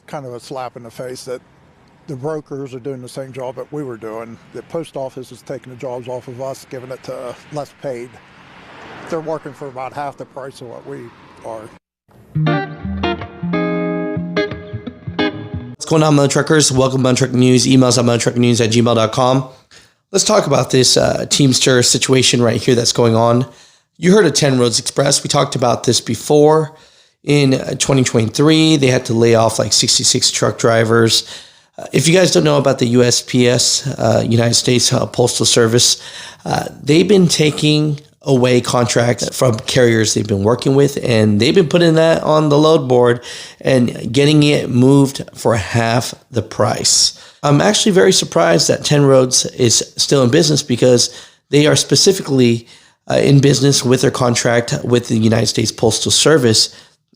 kind of a slap in the face that the brokers are doing the same job that we were doing. The post office is taking the jobs off of us, giving it to less paid. They're working for about half the price of what we are. What's going on, Mutha Truckers? Welcome to Mutha News. Emails at muthatruckernews@gmail.com. Let's talk about this Teamster situation right here that's going on. You heard of 10 Roads Express. We talked about this before. In 2023, they had to lay off like 66 truck drivers. If you guys don't know about the USPS, United States Postal Service, they've been taking away contracts from carriers they've been working with, and they've been putting that on the load board and getting it moved for half the price. I'm actually very surprised that 10 Roads is still in business, because they are specifically in business with their contract with the United States Postal Service.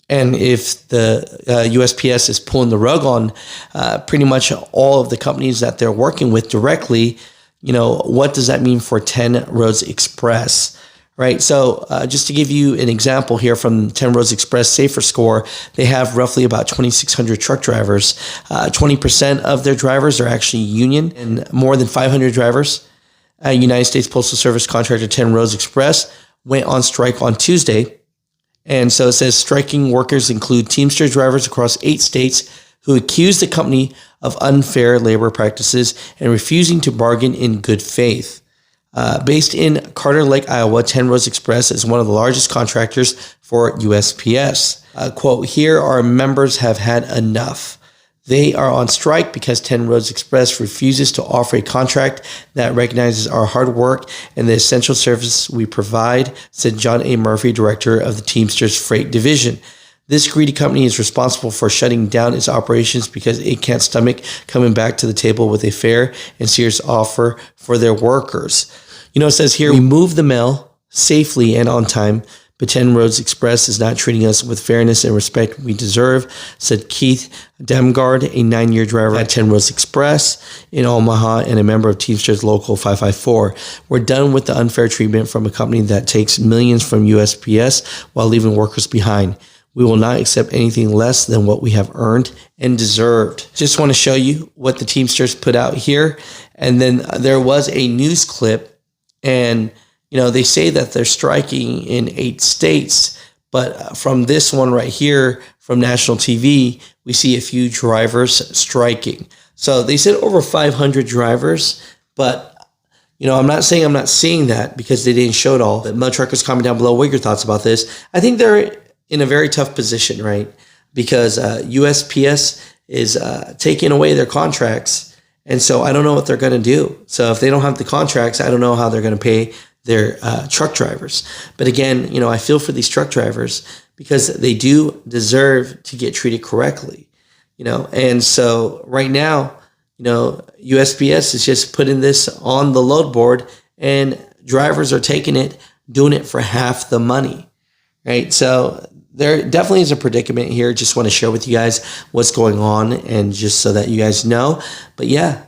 And if the USPS is pulling the rug on pretty much all of the companies that they're working with directly, you know, what does that mean for 10 Roads Express? Right. So just to give you an example here from 10 Roads Express Safer Score, they have roughly about 2,600 truck drivers. 20% of their drivers are actually union, and more than 500 drivers. United States Postal Service contractor 10 Roads Express went on strike on Tuesday. And so it says striking workers include Teamster drivers across 8 states who accuse the company of unfair labor practices and refusing to bargain in good faith. Based in Carter Lake, Iowa, 10 Roads Express is one of the largest contractors for USPS. Quote, here, our members have had enough. They are on strike because 10 Roads Express refuses to offer a contract that recognizes our hard work and the essential service we provide, said John A. Murphy, director of the Teamsters Freight Division. This greedy company is responsible for shutting down its operations because it can't stomach coming back to the table with a fair and serious offer for their workers. You know, it says here, we move the mail safely and on time, but 10 Roads Express is not treating us with fairness and respect we deserve, said Keith Damgard, a 9-year driver at 10 Roads Express in Omaha and a member of Teamsters Local 554. We're done with the unfair treatment from a company that takes millions from USPS while leaving workers behind. We will not accept anything less than what we have earned and deserved. Just want to show you what the Teamsters put out here. And then there was a news clip, and you know, they say that they're striking in 8 states, but from this one right here from national TV, we see a few drivers striking. So they said over 500 drivers, but you know, I'm not saying I'm not seeing that because they didn't show it all. But Mutha Truckers, comment down below what your thoughts about this. I think they're in a very tough position, right? Because USPS is taking away their contracts, and so I don't know what they're going to do. So if they don't have the contracts, I don't know how they're going to pay their truck drivers. But again, you know, I feel for these truck drivers because they do deserve to get treated correctly, you know. And so right now, you know, USPS is just putting this on the load board, and drivers are taking it, doing it for half the money, right? So there definitely is a predicament here. Just want to share with you guys what's going on, and just so that you guys know. But yeah,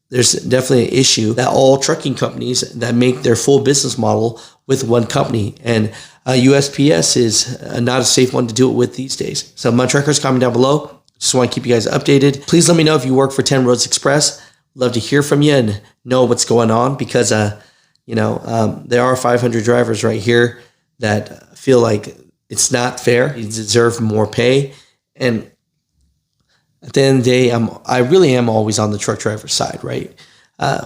there's definitely an issue that all trucking companies that make their full business model with one company, and USPS is not a safe one to do it with these days. So my truckers, comment down below. Just want to keep you guys updated. Please let me know if you work for 10 Roads Express. Love to hear from you and know what's going on, because you know, there are 500 drivers right here that feel like it's not fair. You deserve more pay, and at the end of the day, I really am always on the truck driver's side, right?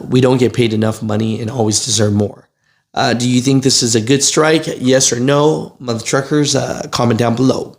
We don't get paid enough money and always deserve more. Do you think this is a good strike? Yes or no? Mutha Truckers, comment down below.